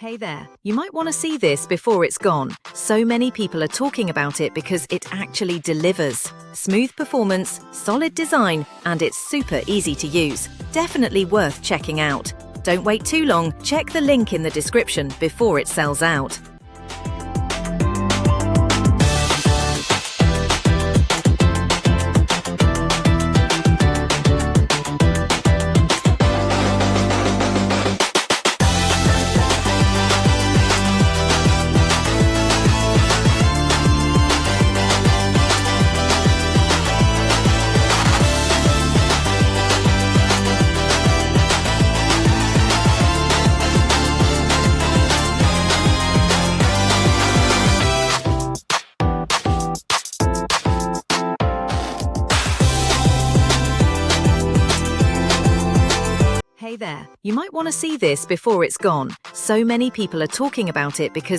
Hey there, you might want to see this before it's gone. So many people are talking about it because it actually delivers. Smooth performance, solid design, and it's super easy to use. Definitely worth checking out. Don't wait too long, check the link in the description before it sells out. Hey there, you might want to see this before it's gone. So many people are talking about it because